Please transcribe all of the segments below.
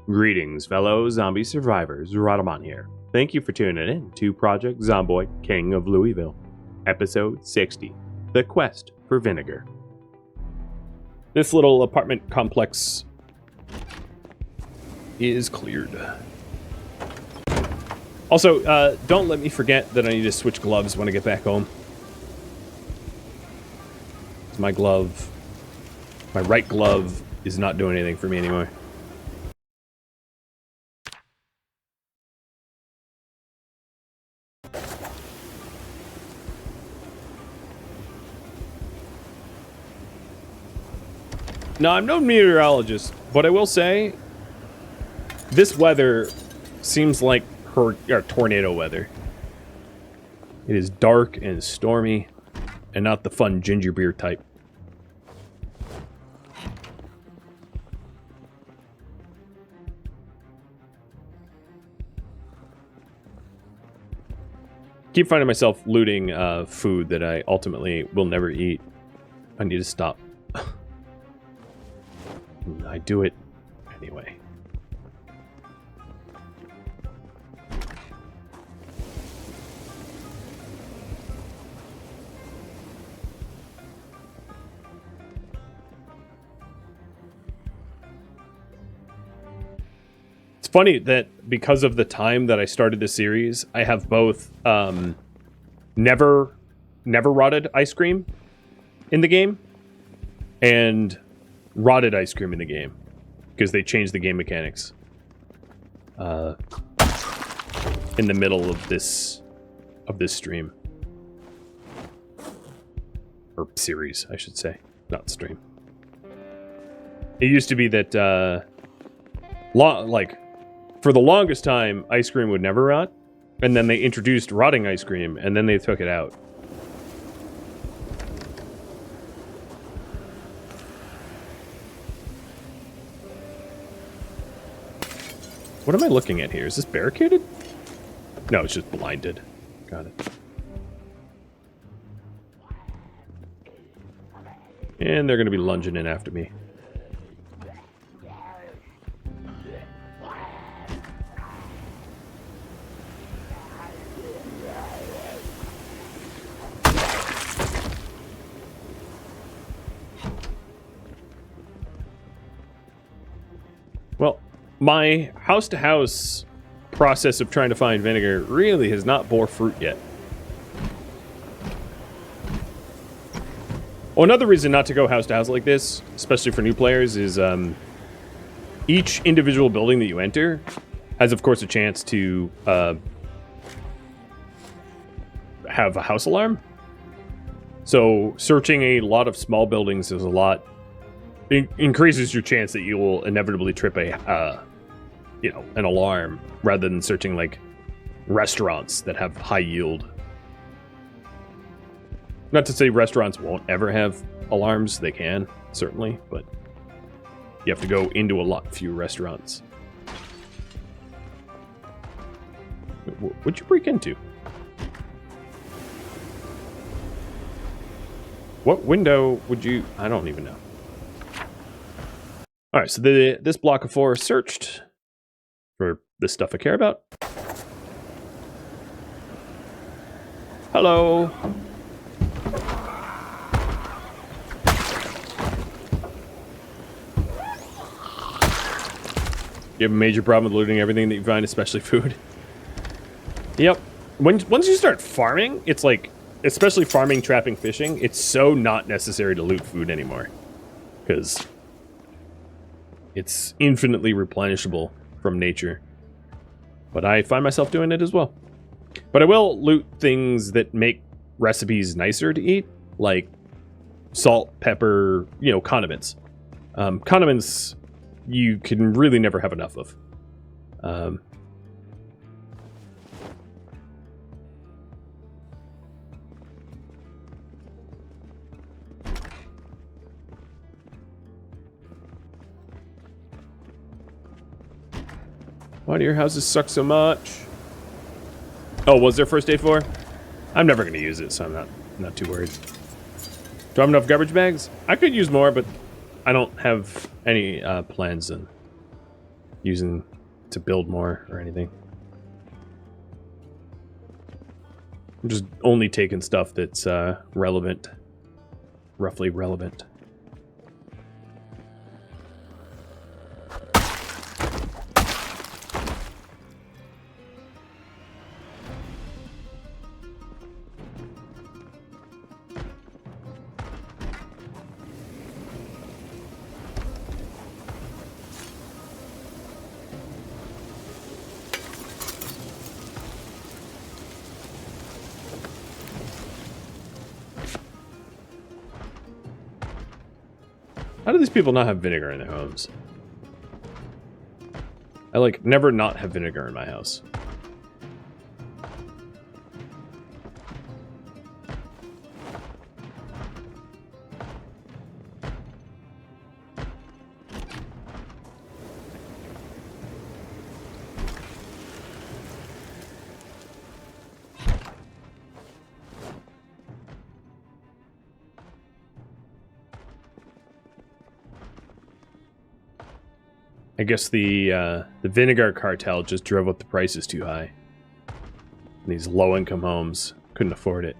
Greetings, fellow zombie survivors. Rhadamant here. Thank you for tuning in to Project Zomboid, King of Louisville, Episode 60, The Quest for Vinegar. This little apartment complex is cleared. Also, don't let me forget that I need to switch gloves when I get back home. My glove, my right glove, is not doing anything for me anymore. Now, I'm no meteorologist, but I will say, this weather seems like tornado weather. It is dark and stormy, and not the fun ginger beer type. Keep finding myself looting food that I ultimately will never eat. I need to stop. I do it anyway. It's funny that because of the time that I started the series, I have both never rotted ice cream in the game and rotted ice cream in the game because they changed the game mechanics in the middle of this stream or series, I should say, not stream. It used to be that for the longest time ice cream would never rot, and then they introduced rotting ice cream and then they took it out. What am I looking at here? Is this barricaded? No, it's just blinded. Got it. And they're going to be lunging in after me. Well, my house-to-house process of trying to find vinegar really has not bore fruit yet. Well, another reason not to go house-to-house like this, especially for new players, is each individual building that you enter has, of course, a chance to have a house alarm. So searching a lot of small buildings is a lot... increases your chance that you will inevitably trip a... an alarm, rather than searching, like, restaurants that have high yield. Not to say restaurants won't ever have alarms, they can, certainly, but you have to go into a lot fewer restaurants. What'd you break into? What window would you... I don't even know. Alright, so this block of 4 is searched for the stuff I care about. Hello. You have a major problem with looting everything that you find, especially food. Yep. Once you start farming, it's like, especially farming, trapping, fishing, it's so not necessary to loot food anymore. Because it's infinitely replenishable from nature. But I find myself doing it as well. But I will loot things that make recipes nicer to eat, like salt, pepper, condiments. Condiments you can really never have enough of. Why do your houses suck so much? Oh, was there first day 4? I'm never going to use it, so I'm not too worried. Do I have enough garbage bags? I could use more, but I don't have any plans in. using to build more or anything. I'm just only taking stuff that's relevant, roughly relevant. How do these people not have vinegar in their homes? I, like, never not have vinegar in my house. I guess the Vinegar cartel just drove up the prices too high. And these low-income homes couldn't afford it.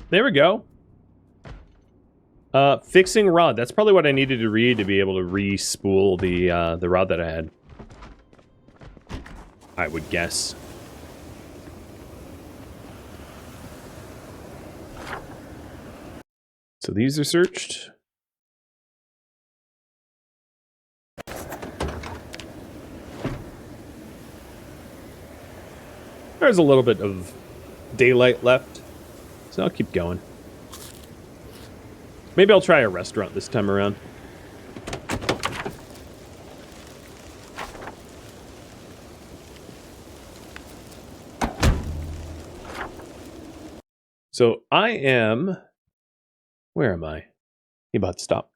There we go. Fixing rod. That's probably what I needed to read to be able to re-spool the rod that I had. I would guess. So these are searched. There's a little bit of daylight left, so I'll keep going. Maybe I'll try a restaurant this time around. So I am... Where am I? You about to stop.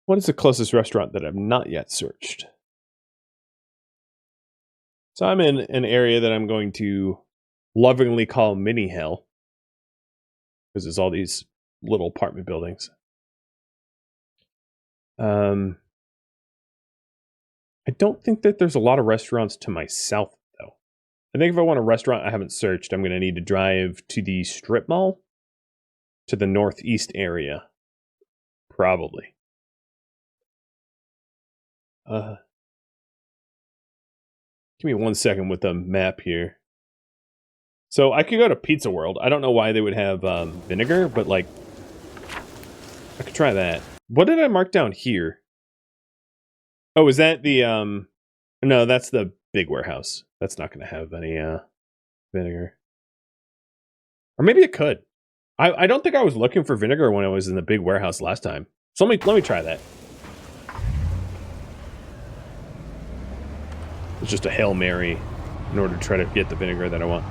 What is the closest restaurant that I've not yet searched? So I'm in an area that I'm going to lovingly call Mini Hell. Because there's all these little apartment buildings. I don't think that there's a lot of restaurants to my south, though. I think if I want a restaurant I haven't searched, I'm going to need to drive to the strip mall to the northeast area. Probably. Give me 1 second with the map here. So I could go to Pizza World. I don't know why they would have vinegar, but like, I could try that. What did I mark down here? Oh, is that the no, that's the big warehouse. That's not going to have any vinegar. Or maybe it could. I don't think I was looking for vinegar when I was in the big warehouse last time. So let me try that. It's just a Hail Mary in order to try to get the vinegar that I want.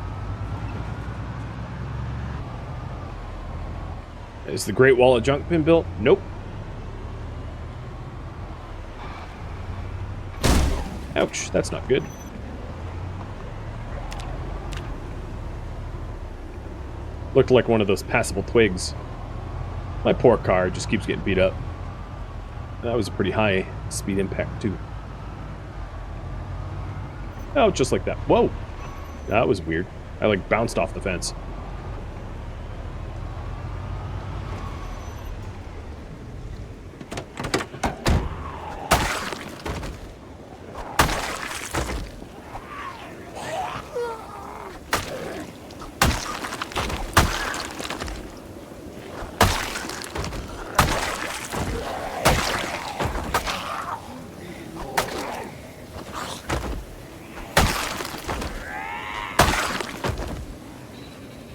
Is the Great Wall of Junk been built? Nope. Ouch, that's not good. Looked like one of those passable twigs. My poor car just keeps getting beat up. That was a pretty high speed impact, too. Oh, just like that. Whoa! That was weird. I, like, bounced off the fence.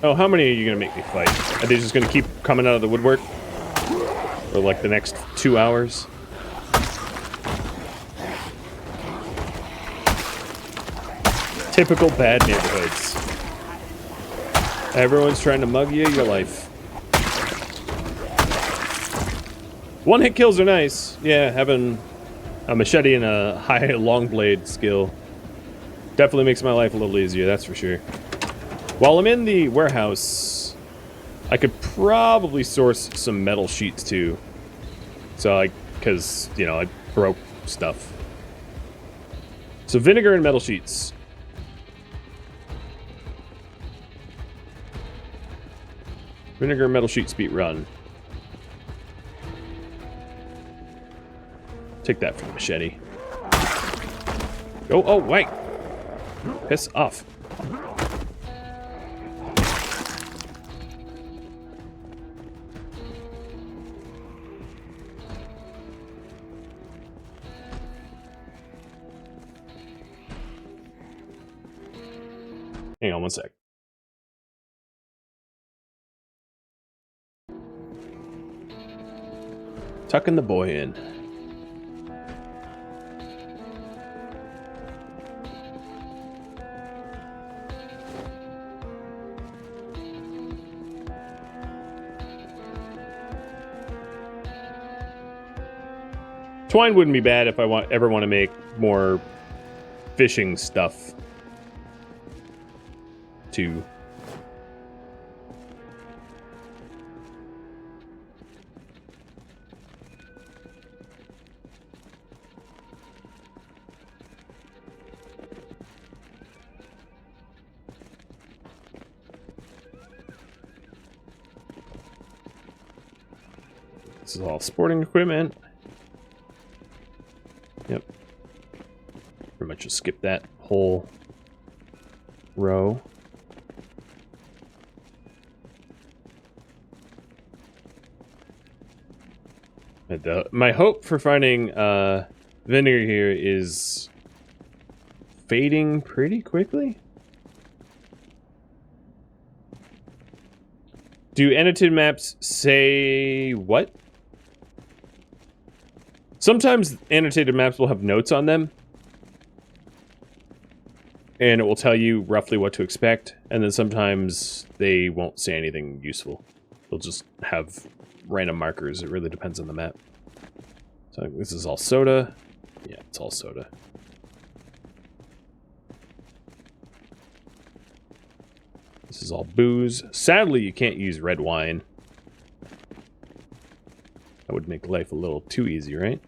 Oh, how many are you going to make me fight? Are they just going to keep coming out of the woodwork? For like the next 2 hours? Typical bad neighborhoods. Everyone's trying to mug you your life. One-hit kills are nice. Yeah, having a machete and a high long blade skill Definitely makes my life a little easier, that's for sure. While I'm in the warehouse, I could probably source some metal sheets too. So because, you know, I broke stuff. So vinegar and metal sheets. Vinegar and metal sheets beat run. Take that from the machete. Oh, wait. Piss off. Hang on one sec. Tucking the boy in. Twine wouldn't be bad if I ever want to make more fishing stuff too. This is all sporting equipment. Yep. Pretty much just skip that whole row. My hope for finding vinegar here is fading pretty quickly. Do annotated maps say what? Sometimes annotated maps will have notes on them, and it will tell you roughly what to expect, and then sometimes they won't say anything useful. They'll just have random markers. It really depends on the map. So this is all soda. Yeah, it's all soda. This is all booze. Sadly, you can't use red wine. That would make life a little too easy, right?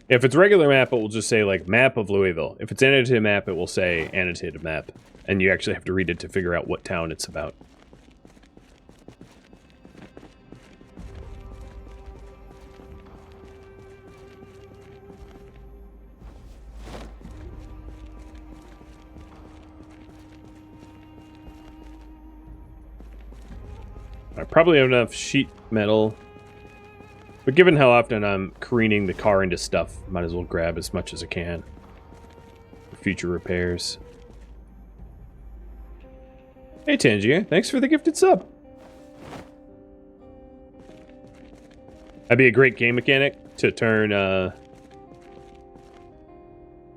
If it's regular map, it will just say, like, map of Louisville. If it's annotated map, it will say annotated map. And you actually have to read it to figure out what town it's about. I probably have enough sheet metal. But given how often I'm careening the car into stuff, might as well grab as much as I can for future repairs. Hey Tangier, thanks for the gifted sub. That'd be a great game mechanic to turn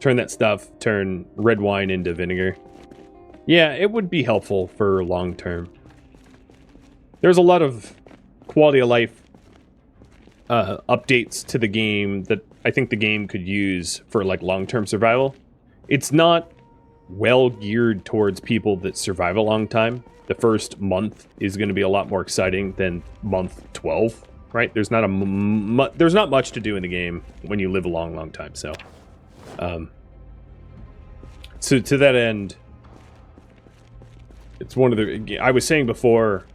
that stuff, turn red wine into vinegar. Yeah, it would be helpful for long term. There's a lot of quality of life updates to the game that I think the game could use for like long-term survival. It's not well geared towards people that survive a long time. The first month is going to be a lot more exciting than month 12, right? There's not there's not much to do in the game when you live a long time. So, so to that end, it's one of the. I was saying before,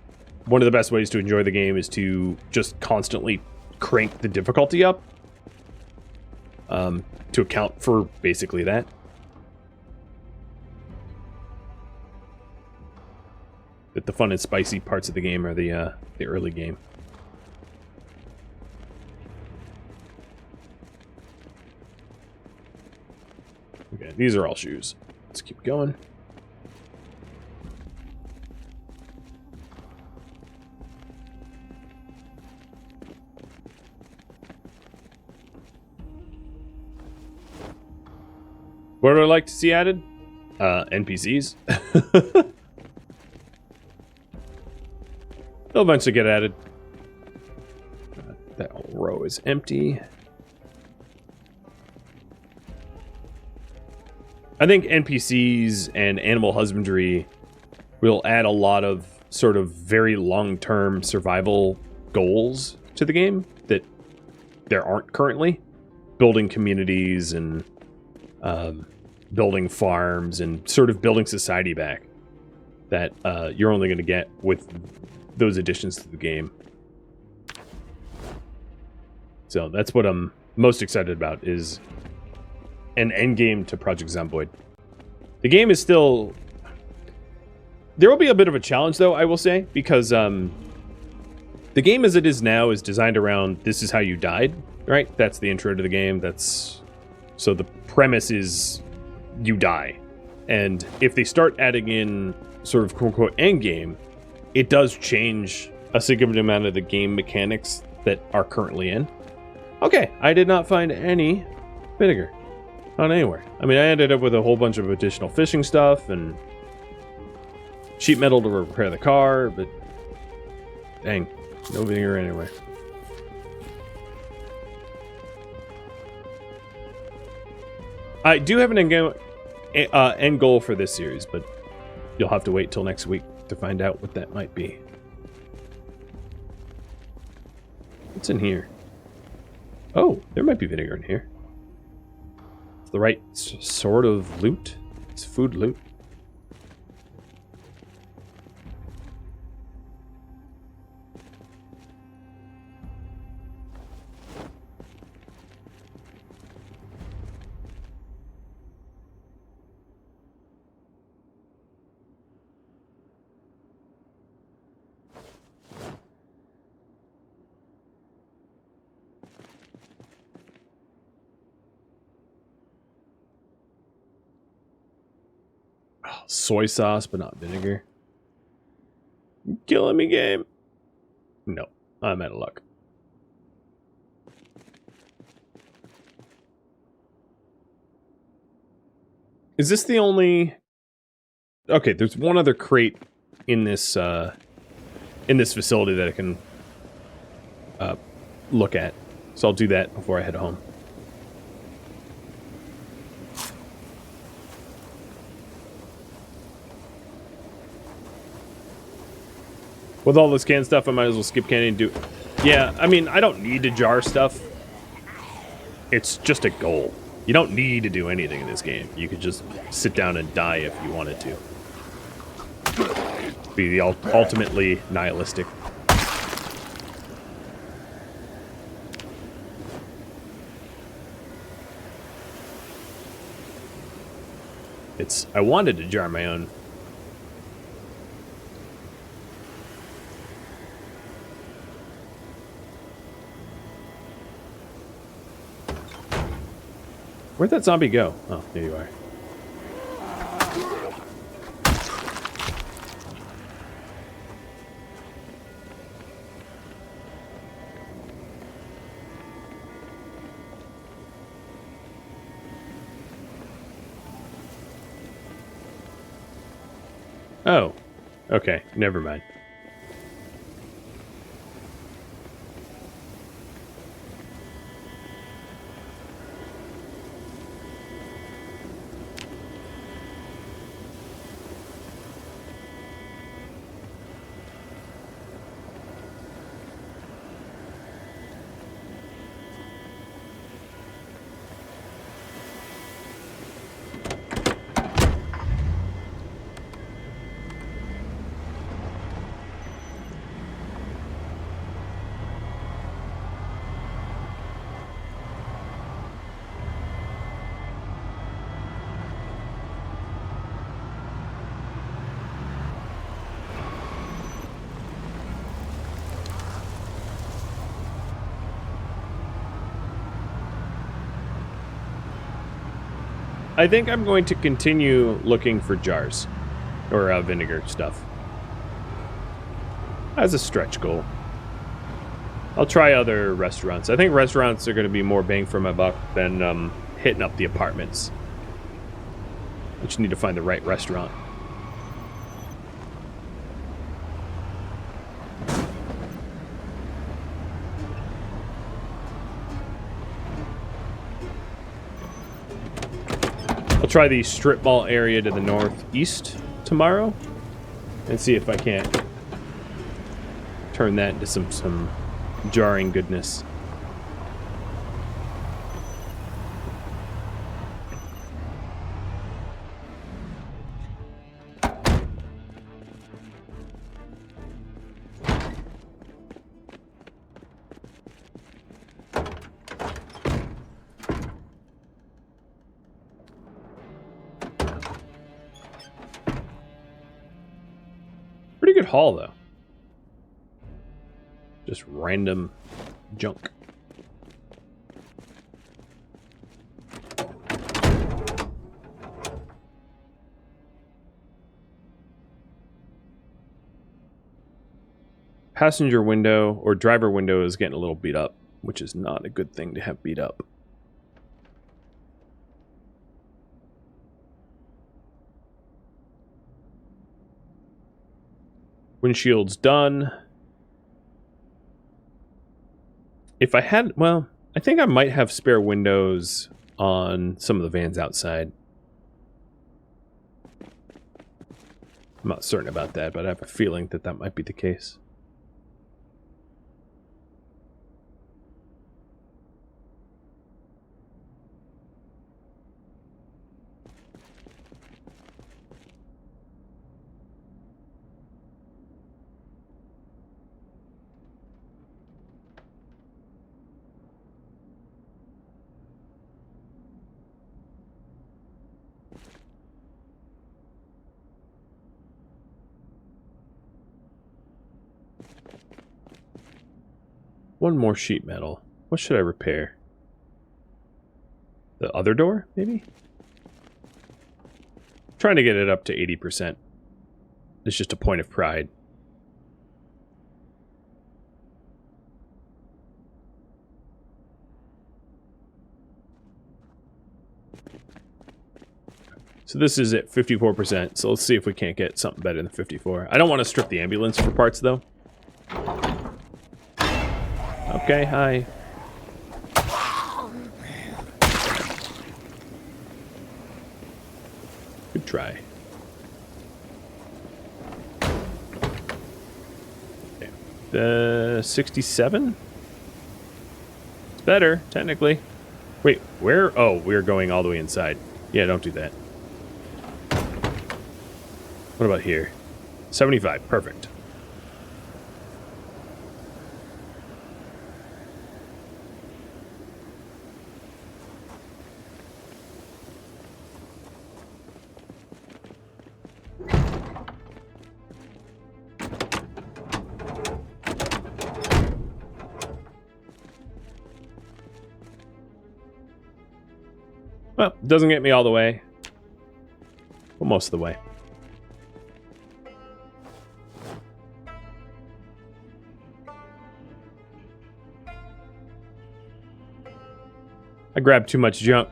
one of the best ways to enjoy the game is to just constantly crank the difficulty up to account for basically that. But the fun and spicy parts of the game are the early game. Okay, these are all shoes. Let's keep going. What would I like to see added? NPCs. They'll eventually get added. That whole row is empty. I think NPCs and animal husbandry will add a lot of sort of very long-term survival goals to the game that there aren't currently. Building communities and building farms and sort of building society back that you're only going to get with those additions to the game. So that's what I'm most excited about, is an endgame to Project Zomboid. The game is still... There will be a bit of a challenge, though, I will say, because the game as it is now is designed around this is how you died, right? That's the intro to the game. So the premise is you die. And if they start adding in sort of quote-unquote endgame, it does change a significant amount of the game mechanics that are currently in. Okay, I did not find any vinegar. Not anywhere. I mean, I ended up with a whole bunch of additional fishing stuff and sheet metal to repair the car, but dang, no vinegar anywhere. I do have an end goal for this series, but you'll have to wait till next week to find out what that might be. What's in here? Oh, there might be vinegar in here. It's the right sort of loot. It's food loot. Soy sauce, but not vinegar. You killing me, game. No, I'm out of luck. Is this the only... Okay, there's one other crate in this facility that I can look at. So I'll do that before I head home. With all this canned stuff, I might as well skip canning and do... Yeah, I mean, I don't need to jar stuff. It's just a goal. You don't need to do anything in this game. You could just sit down and die if you wanted to. Be the ultimately nihilistic. I wanted to jar my own. Where'd that zombie go? Oh, there you are. Oh, okay, never mind. I think I'm going to continue looking for jars or vinegar stuff as a stretch goal. I'll try other restaurants. I think restaurants are going to be more bang for my buck than hitting up the apartments. I just need to find the right restaurant. try the strip mall area to the northeast tomorrow and see if I can't turn that into some jarring goodness. Pretty good haul, though. Just random junk. Passenger window or driver window is getting a little beat up, which is not a good thing to have beat up. Windshield's done. If I had, well, I think I might have spare windows on some of the vans outside. I'm not certain about that, but I have a feeling that that might be the case. One more sheet metal. What should I repair? The other door, maybe? Trying to get it up to 80%. It's just a point of pride. So this is at 54%, so let's see if we can't get something better than 54. I don't want to strip the ambulance for parts, though. Okay, hi. Good try. Okay. The 67? It's better, technically. Wait, where? Oh, we're going all the way inside. Yeah, don't do that. What about here? 75, perfect. Well, doesn't get me all the way. Well, most of the way. I grabbed too much junk.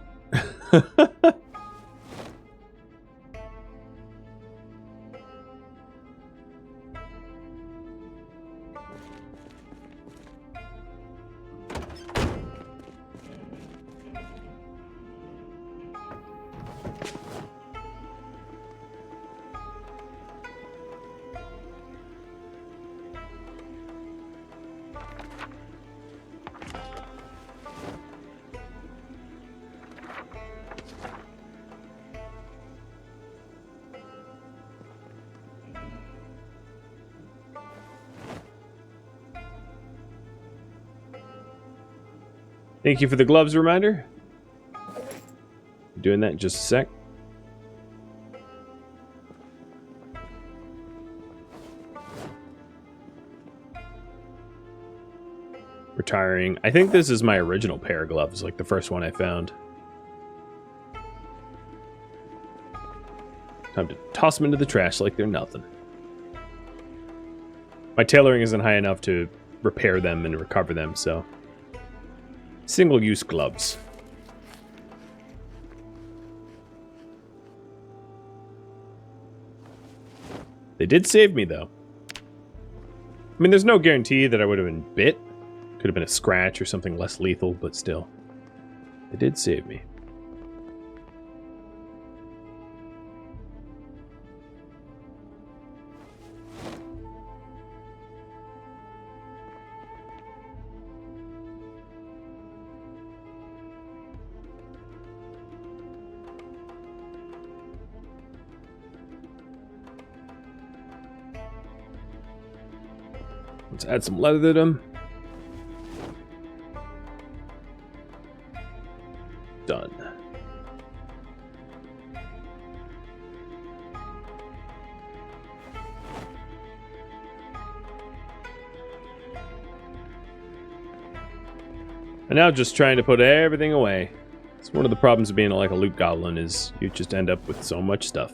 Thank you for the gloves reminder. Doing that in just a sec. Retiring. I think this is my original pair of gloves, like the first one I found. Time to toss them into the trash like they're nothing. My tailoring isn't high enough to repair them and recover them, so... Single-use gloves. They did save me, though. I mean, there's no guarantee that I would have been bit. Could have been a scratch or something less lethal, but still. They did save me. Let's add some leather to them. Done. And now just trying to put everything away. It's one of the problems of being like a loot goblin is you just end up with so much stuff.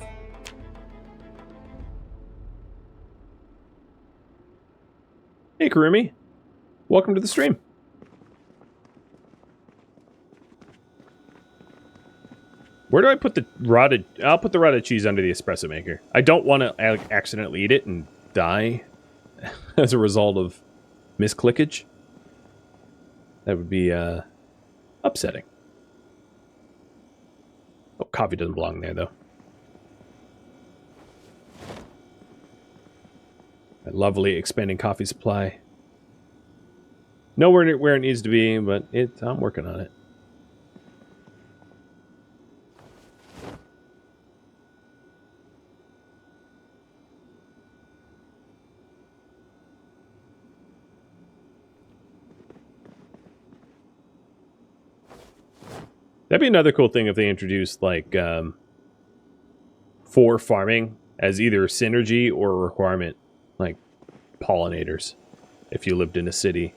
Hey Karumi, welcome to the stream. Where do I put the rotted... I'll put the rotted cheese under the espresso maker. I don't want to accidentally eat it and die as a result of misclickage. That would be upsetting. Oh, coffee doesn't belong there, though. A lovely expanding coffee supply. Nowhere where it needs to be, but I'm working on it. That'd be another cool thing if they introduced, like, for farming as either a synergy or a requirement. Like, pollinators, if you lived in a city.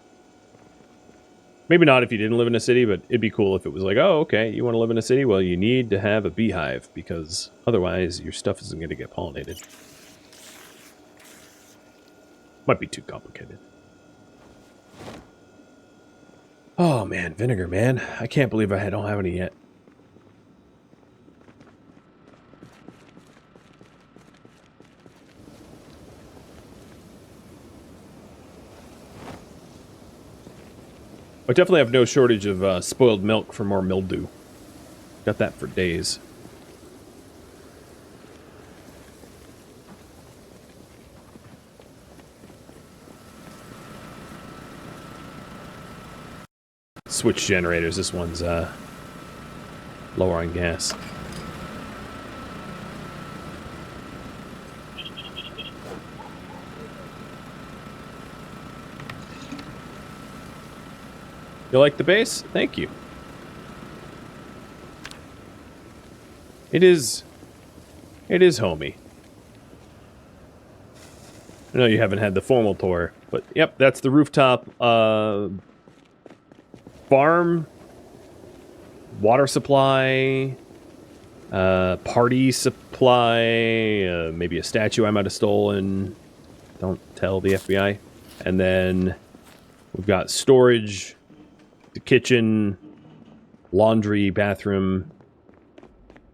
Maybe not if you didn't live in a city, but it'd be cool if it was like, oh, okay, you want to live in a city? Well, you need to have a beehive, because otherwise your stuff isn't going to get pollinated. Might be too complicated. Oh, man, vinegar, man. I can't believe I don't have any yet. I definitely have no shortage of spoiled milk for more mildew. Got that for days. Switch generators. This one's lower on gas. You like the base? Thank you. It is homey. I know you haven't had the formal tour, but yep, that's the rooftop. Farm, water supply, party supply, maybe a statue I might have stolen. Don't tell the FBI. And then we've got storage, the kitchen, laundry, bathroom,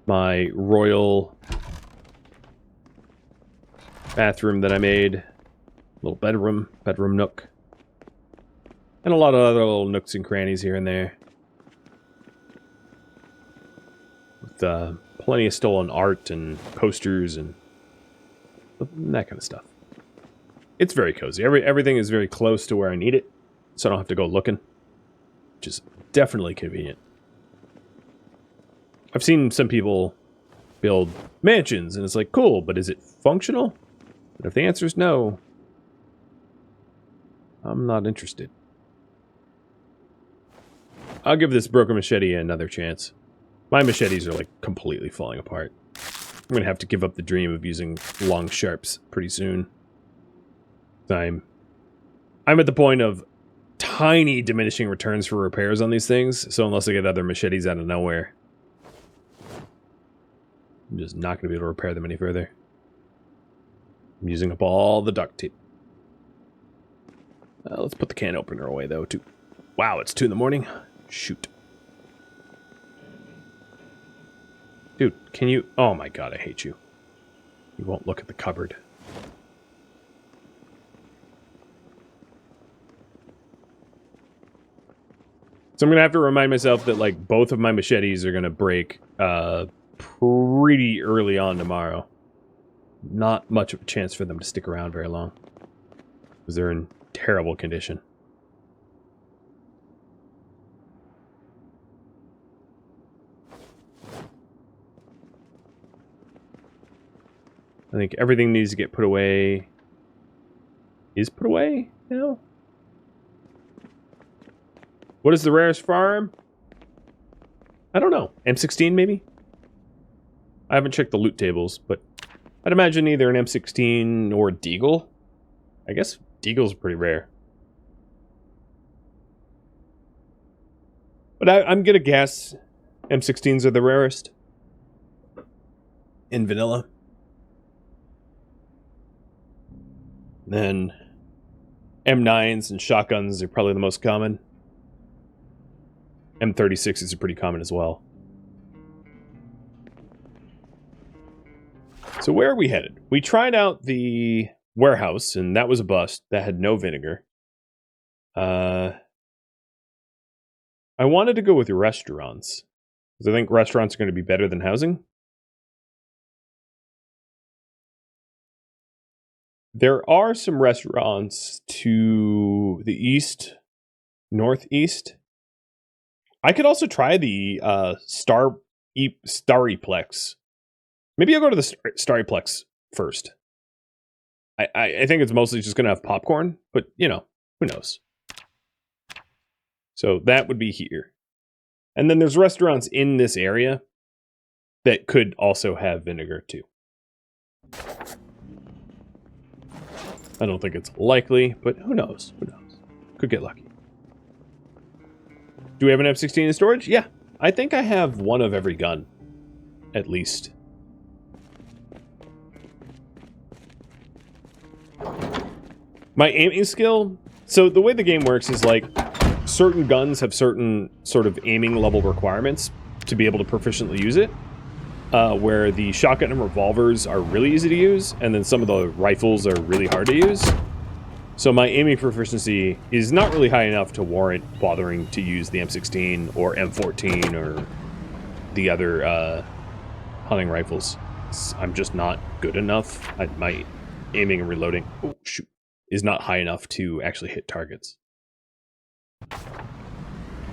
my royal bathroom that I made, little bedroom nook. And a lot of other little nooks and crannies here and there. With plenty of stolen art and posters and that kind of stuff. It's very cozy. Everything is very close to where I need it, so I don't have to go looking. Which is definitely convenient. I've seen some people build mansions, and it's like, cool, but is it functional? And if the answer is no, I'm not interested. I'll give this broken machete another chance. My machetes are like completely falling apart. I'm gonna have to give up the dream of using long sharps pretty soon. I'm at the point of tiny diminishing returns for repairs on these things, so unless I get other machetes out of nowhere, I'm just not gonna be able to repair them any further. I'm using up all the duct tape. Let's put the can opener away though too. Wow, it's 2 in the morning. Shoot. Dude, can you... Oh my god, I hate you. You won't look at the cupboard. So I'm going to have to remind myself that, like, both of my machetes are going to break pretty early on tomorrow. Not much of a chance for them to stick around very long. Because they're in terrible condition. I think everything needs to get put away. Is put away? No. What is the rarest firearm? I don't know. M16 maybe? I haven't checked the loot tables, but I'd imagine either an M16 or a Deagle. I guess Deagle's pretty rare. But I'm gonna guess M16s are the rarest. In vanilla. Then M9s and shotguns are probably the most common. M36s are pretty common as well. So where are we headed? We tried out the warehouse, and that was a bust. That had no vinegar. I wanted to go with restaurants, because I think restaurants are going to be better than housing. There are some restaurants to the east, northeast. I could also try the Starryplex. Maybe I'll go to the Starryplex first. I think it's mostly just going to have popcorn, but, you know, who knows? So that would be here. And then there's restaurants in this area that could also have vinegar, too. I don't think it's likely, but who knows? Who knows? Could get lucky. Do we have an M16 in storage? Yeah. I think I have one of every gun. At least. My aiming skill... So the way the game works is like... certain guns have certain sort of aiming level requirements to be able to proficiently use it. Where the shotgun and revolvers are really easy to use, and then some of the rifles are really hard to use. So my aiming proficiency is not really high enough to warrant bothering to use the M16 or M14 or the other hunting rifles. I'm just not good enough. My aiming and reloading is not high enough to actually hit targets.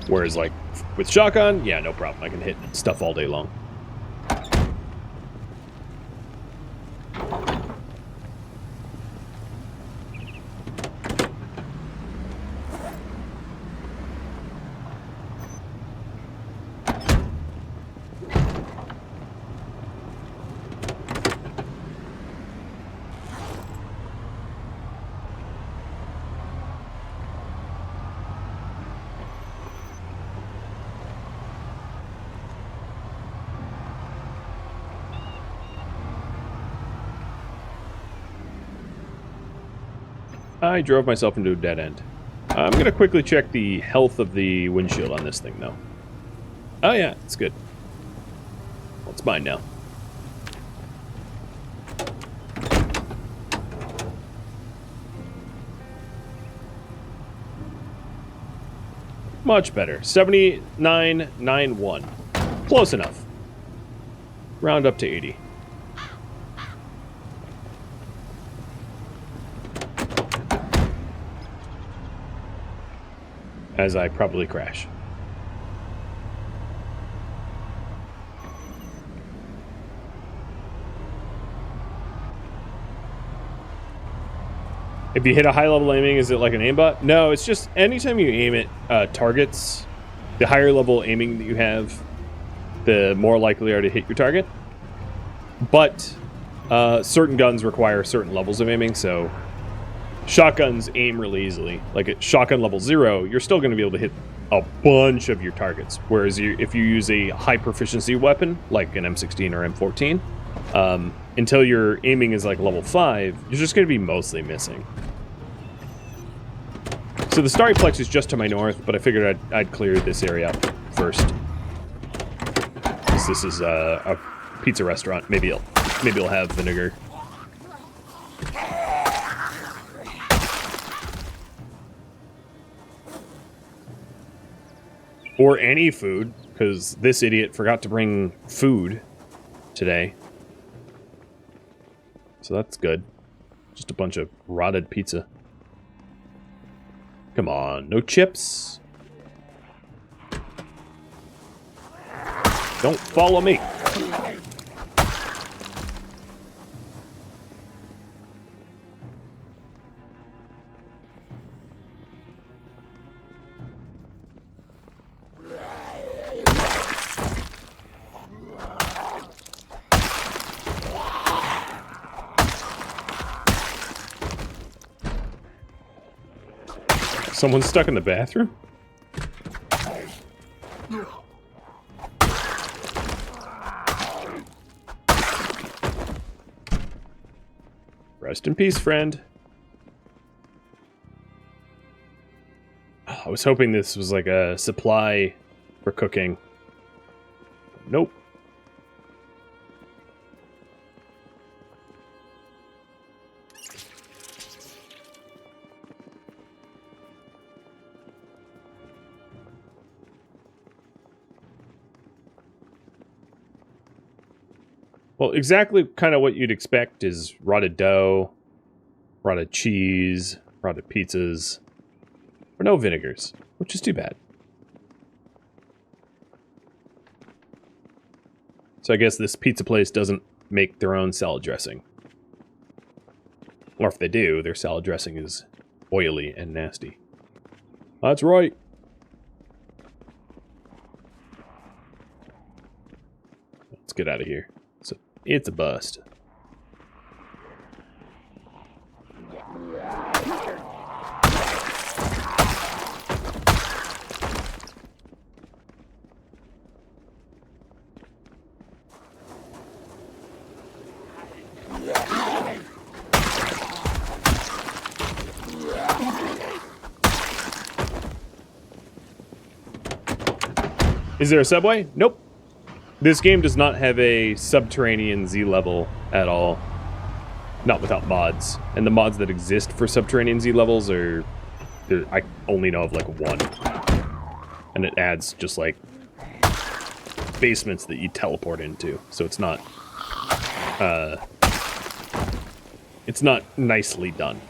Whereas like with shotgun, yeah, no problem. I can hit stuff all day long. I drove myself into a dead end. I'm going to quickly check the health of the windshield on this thing, though. Oh, yeah, it's good. Well, it's mine now. Much better. 79.91. Close enough. Round up to 80. As I probably crash. If you hit a high level aiming, is it like an aimbot? No, it's just anytime you aim at targets, the higher level aiming that you have, the more likely you are to hit your target. But certain guns require certain levels of aiming, so shotguns aim really easily. Like at shotgun level 0, you're still going to be able to hit a bunch of your targets. Whereas if you use a high proficiency weapon, like an M16 or M14, until your aiming is like level 5, you're just going to be mostly missing. So the Starryplex is just to my north, but I figured I'd clear this area up first. Because this is a pizza restaurant. Maybe it'll have vinegar. Or any food, because this idiot forgot to bring food today. So that's good. Just a bunch of rotted pizza. Come on, no chips. Don't follow me. Someone's stuck in the bathroom? Rest in peace, friend. I was hoping this was like a supply for cooking. Nope. Well, exactly kind of what you'd expect is rotted dough, rotted cheese, rotted pizzas, or no vinegars, which is too bad. So I guess this pizza place doesn't make their own salad dressing. Or if they do, their salad dressing is oily and nasty. That's right. Let's get out of here. It's a bust. Is there a subway? Nope. This game does not have a subterranean Z level at all. Not without mods. And the mods that exist for subterranean Z levels are... I only know of like one. And it adds just like basements that you teleport into. So it's not... it's not nicely done.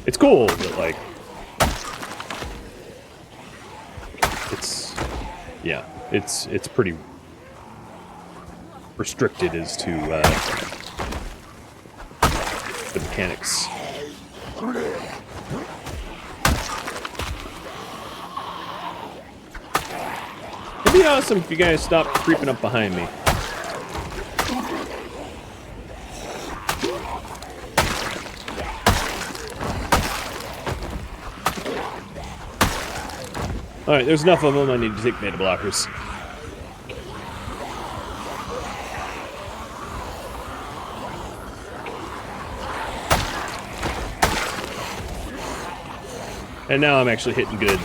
It's cool, but like... Yeah, it's pretty restricted as to the mechanics. It'd be awesome if you guys stopped creeping up behind me. Alright, there's enough of them. I need to take beta blockers. And now I'm actually hitting good.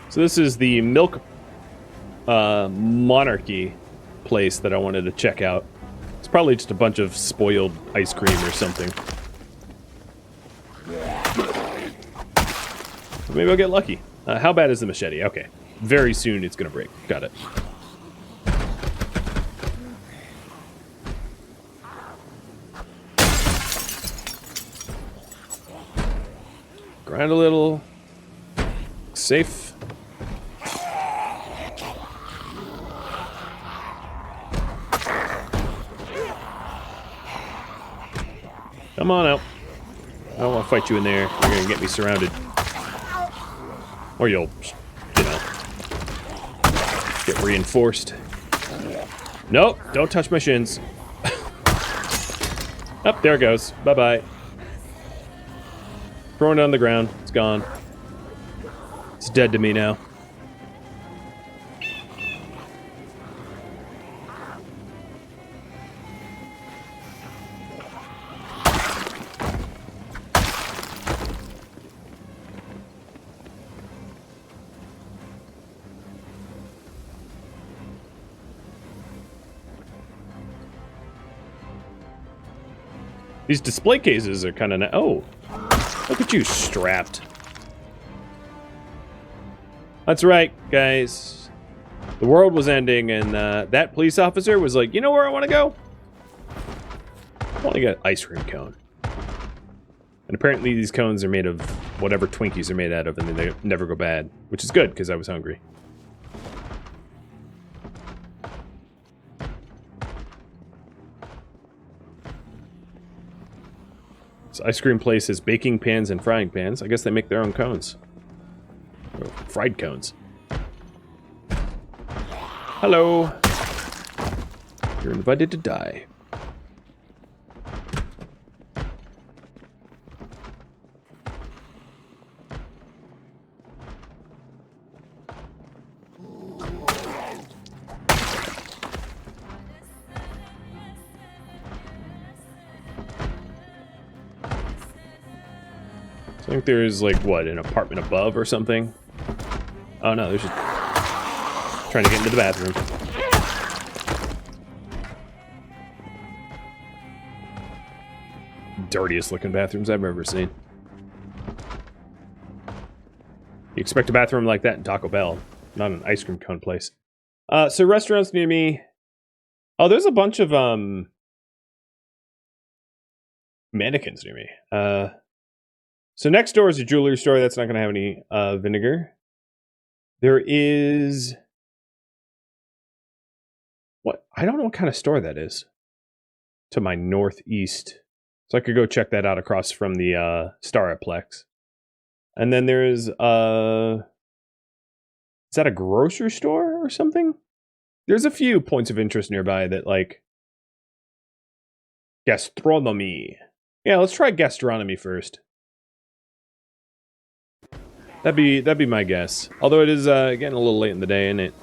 So this is the Milk Monarchy place that I wanted to check out. It's probably just a bunch of spoiled ice cream or something. Maybe I'll get lucky. How bad is the machete? Okay. Very soon it's gonna break. Got it. Grind a little. Safe. Come on out. I don't want to fight you in there. You're going to get me surrounded. Or you'll, you know, get reinforced. Nope, don't touch my shins. Up, there it goes. Bye-bye. Throwing it on the ground. It's gone. It's dead to me now. These display cases are kind of... Oh, look at you strapped. That's right, guys. The world was ending, and that police officer was like, you know where I want to go? I want to get an ice cream cone. And apparently these cones are made of whatever Twinkies are made out of, and they never go bad. Which is good, because I was hungry. This ice cream place has baking pans and frying pans. I guess they make their own cones. Or fried cones. Hello. You're invited to die. I think there's like, what, an apartment above or something? Oh no, there's just trying to get into the bathroom. Dirtiest looking bathrooms I've ever seen. You expect a bathroom like that in Taco Bell, not an ice cream cone place. So restaurants near me. Oh, there's a bunch of mannequins near me. So next door is a jewelry store that's not going to have any vinegar. There is... What? I don't know what kind of store that is. To my northeast. So I could go check that out across from the Staraplex. And then there's... Is that a grocery store or something? There's a few points of interest nearby that, like... Gastronomy. Yeah, let's try gastronomy first. That'd be my guess. Although it is getting a little late in the day, isn't it?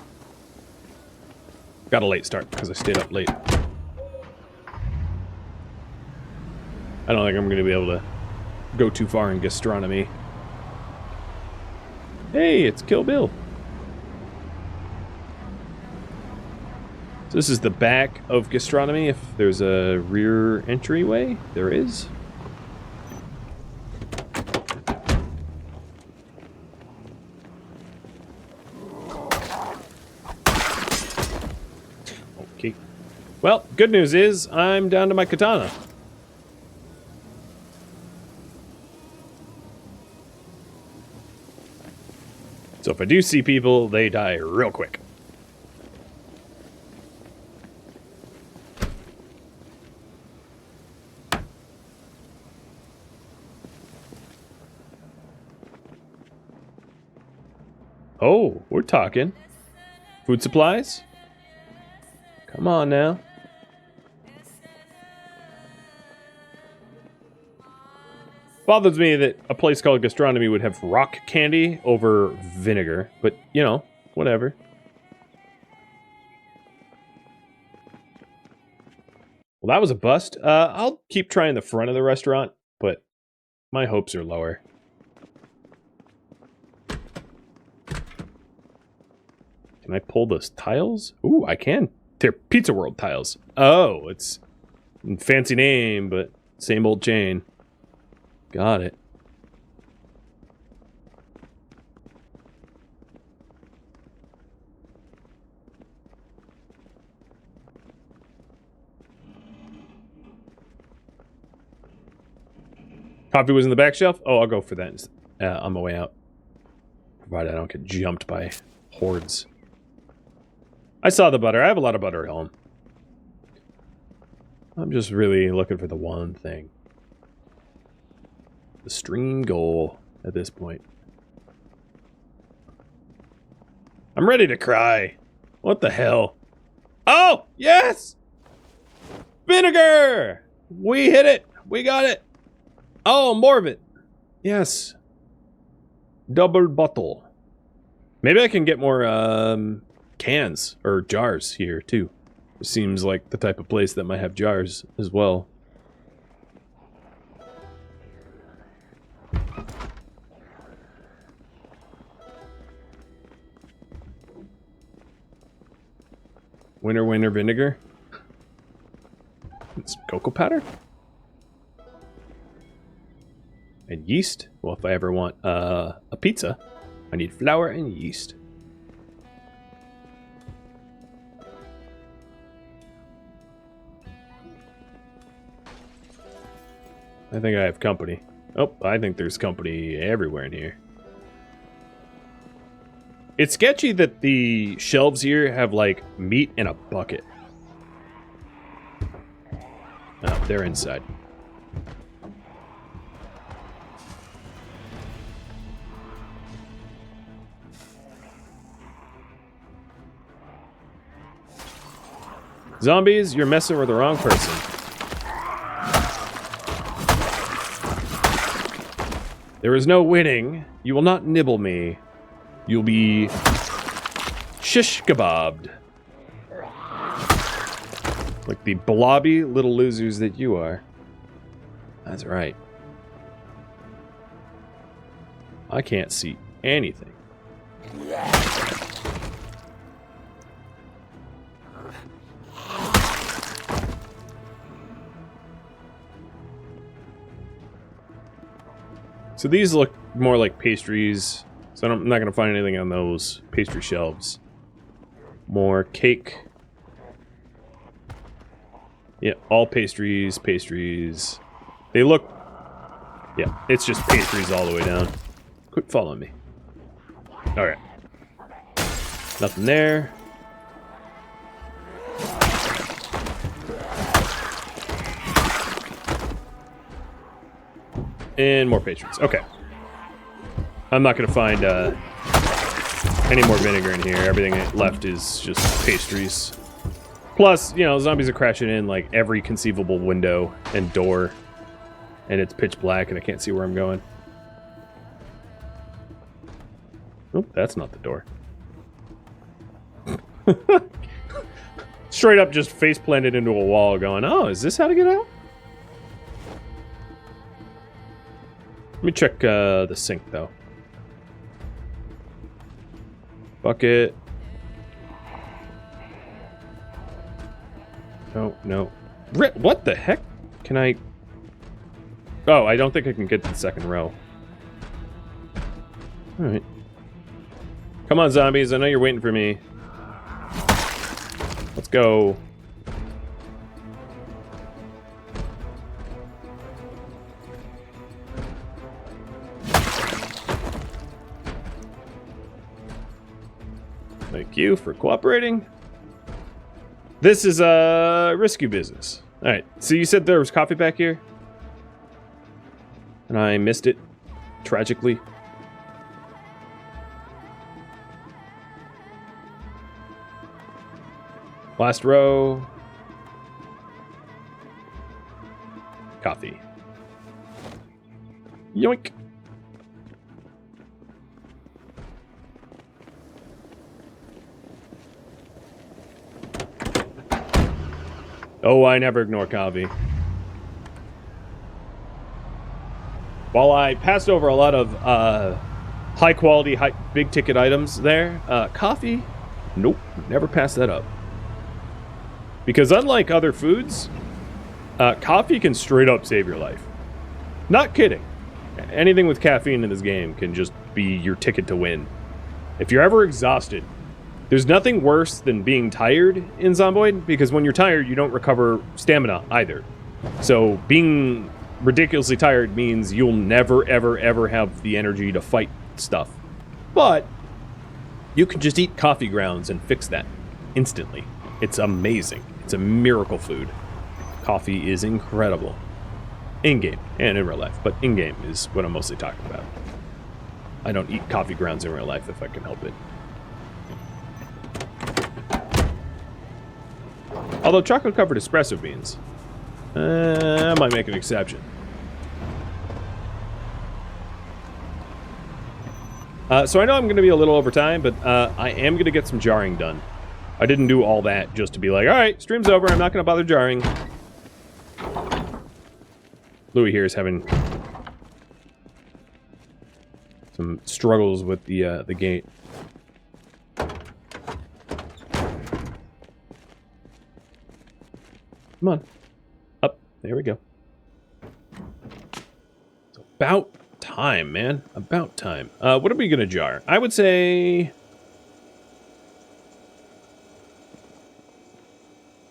Got a late start because I stayed up late. I don't think I'm going to be able to go too far in gastronomy. Hey, it's Kill Bill. So this is the back of gastronomy. If there's a rear entryway, there is. Okay. Well, good news is I'm down to my katana. So if I do see people, they die real quick. Oh, we're talking. Food supplies? Come on now. Bothers me that a place called Gastronomy would have rock candy over vinegar, but, you know, whatever. Well, that was a bust. I'll keep trying the front of the restaurant, but my hopes are lower. Can I pull those tiles? Ooh, I can. They're Pizza World tiles. Oh, it's a fancy name, but same old chain. Got it. Coffee was in the back shelf? Oh, I'll go for that on my way out. Provided I don't get jumped by hordes. I saw the butter. I have a lot of butter at home. I'm just really looking for the one thing. The stream goal at this point. I'm ready to cry. What the hell? Oh, yes! Vinegar! We hit it! We got it! Oh, more of it. Yes. Double bottle. Maybe I can get more cans or jars here too. It seems like the type of place that might have jars as well. Winter, winter vinegar. It's cocoa powder. And yeast. Well, if I ever want a pizza, I need flour and yeast. I think I have company. Oh, I think there's company everywhere in here. It's sketchy that the shelves here have, like, meat in a bucket. Oh, they're inside. Zombies, you're messing with the wrong person. There is no winning. You will not nibble me. You'll be shish kebabbed. Like the blobby little losers that you are. That's right. I can't see anything. So these look more like pastries. So I'm not going to find anything on those pastry shelves. More cake. Yeah, all pastries, pastries. They look... Yeah, it's just pastries all the way down. Quit following me. Alright. Nothing there. And more pastries. Okay. I'm not going to find any more vinegar in here. Everything left is just pastries. Plus, you know, zombies are crashing in like every conceivable window and door. And it's pitch black and I can't see where I'm going. Oh, that's not the door. Straight up just face planted into a wall going, oh, is this how to get out? Let me check the sink, though. Bucket. Oh, no. What the heck? Can I... Oh, I don't think I can get to the second row. Alright. Come on, zombies. I know you're waiting for me. Let's go. Thank you for cooperating. This is a risky business. All right, so you said there was coffee back here? And I missed it, tragically. Last row. Coffee. Yoink. Oh, I never ignore coffee. While I passed over a lot of high quality, big ticket items there, coffee, nope, never pass that up. Because unlike other foods, coffee can straight up save your life. Not kidding. Anything with caffeine in this game can just be your ticket to win. If you're ever exhausted, there's nothing worse than being tired in Zomboid, because when you're tired, you don't recover stamina either. So being ridiculously tired means you'll never, ever, ever have the energy to fight stuff. But you can just eat coffee grounds and fix that instantly. It's amazing. It's a miracle food. Coffee is incredible. In-game and in real life, but in-game is what I'm mostly talking about. I don't eat coffee grounds in real life if I can help it. Although chocolate-covered espresso beans, I might make an exception. So I know I'm going to be a little over time, but I am going to get some jarring done. I didn't do all that just to be like, all right, stream's over, I'm not going to bother jarring. Louis here is having some struggles with the gate. Come on. Up. There we go. It's about time, man. About time. What are we going to jar? I would say...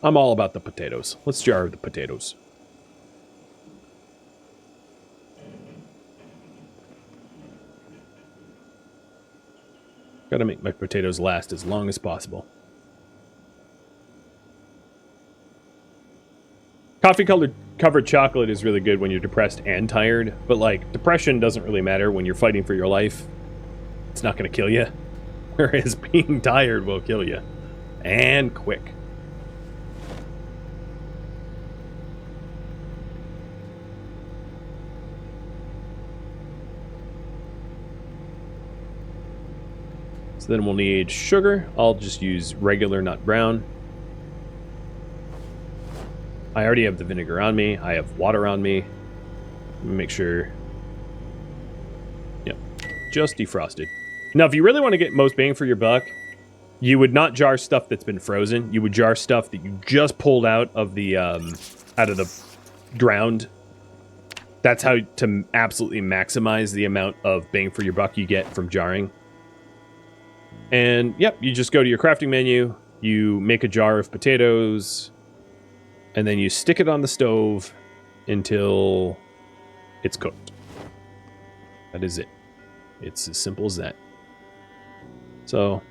I'm all about the potatoes. Let's jar the potatoes. Gotta make my potatoes last as long as possible. Coffee-covered chocolate is really good when you're depressed and tired, but, like, depression doesn't really matter when you're fighting for your life. It's not gonna kill you. Whereas being tired will kill you. And quick. So then we'll need sugar. I'll just use regular, not brown. I already have the vinegar on me. I have water on me. Let me make sure. Yep, just defrosted. Now, if you really want to get most bang for your buck, you would not jar stuff that's been frozen. You would jar stuff that you just pulled out of the ground. That's how to absolutely maximize the amount of bang for your buck you get from jarring. And yep, you just go to your crafting menu. You make a jar of potatoes. And then you stick it on the stove until it's cooked. That is it. It's as simple as that. So,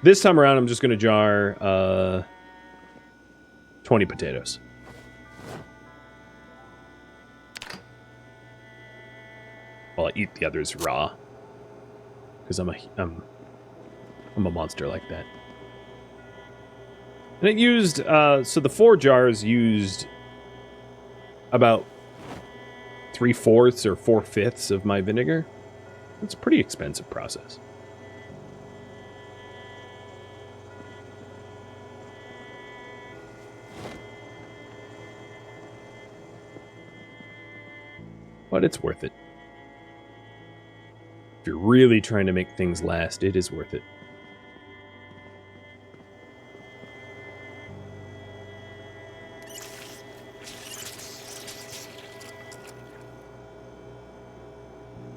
this time around, I'm just going to jar 20 potatoes. While I eat the others raw. Because I'm a monster like that. And it used, so the 4 jars used about 3/4 or 4/5 of my vinegar. It's a pretty expensive process. But it's worth it. If you're really trying to make things last, it is worth it.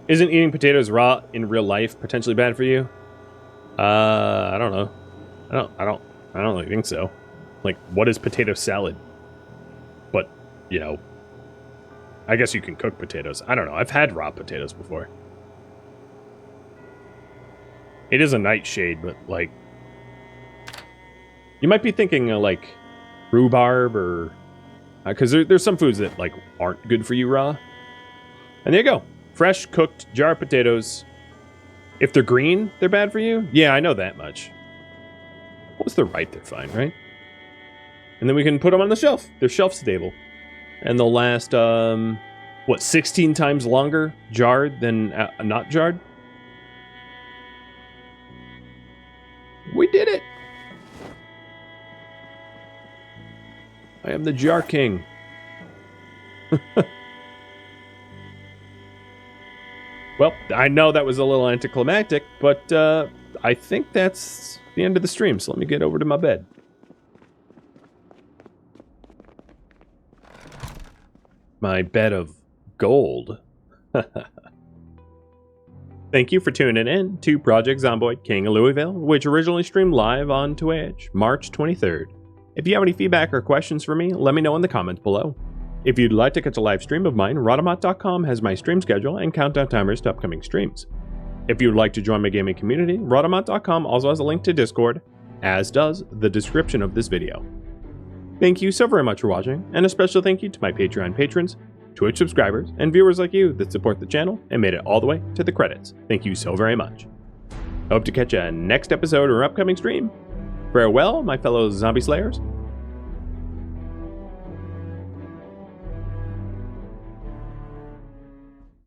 Isn't eating potatoes raw in real life potentially bad for you? I don't know. I don't really think so. Like, what is potato salad? But, you know, I guess you can cook potatoes. I don't know. I've had raw potatoes before. It is a nightshade, but, like, you might be thinking like rhubarb or because there's some foods that like aren't good for you raw. And there you go. Fresh, cooked, jar of potatoes. If they're green, they're bad for you? Yeah, I know that much. Once they're ripe, they're fine, right? And then we can put them on the shelf. They're shelf stable. And they'll last, 16 times longer jarred than not jarred? We did it! I am the jar king. Well, I know that was a little anticlimactic, but I think that's the end of the stream, so let me get over to my bed. My bed of gold. Thank you for tuning in to Project Zomboid, King of Louisville, which originally streamed live on Twitch, March 23rd. If you have any feedback or questions for me, let me know in the comments below. If you'd like to catch a live stream of mine, Rhadamant.com has my stream schedule and countdown timers to upcoming streams. If you'd like to join my gaming community, Rhadamant.com also has a link to Discord, as does the description of this video. Thank you so very much for watching, and a special thank you to my Patreon patrons, Twitch subscribers, and viewers like you that support the channel and made it all the way to the credits. Thank you so very much. I hope to catch you next episode or upcoming stream. Farewell, my fellow zombie slayers,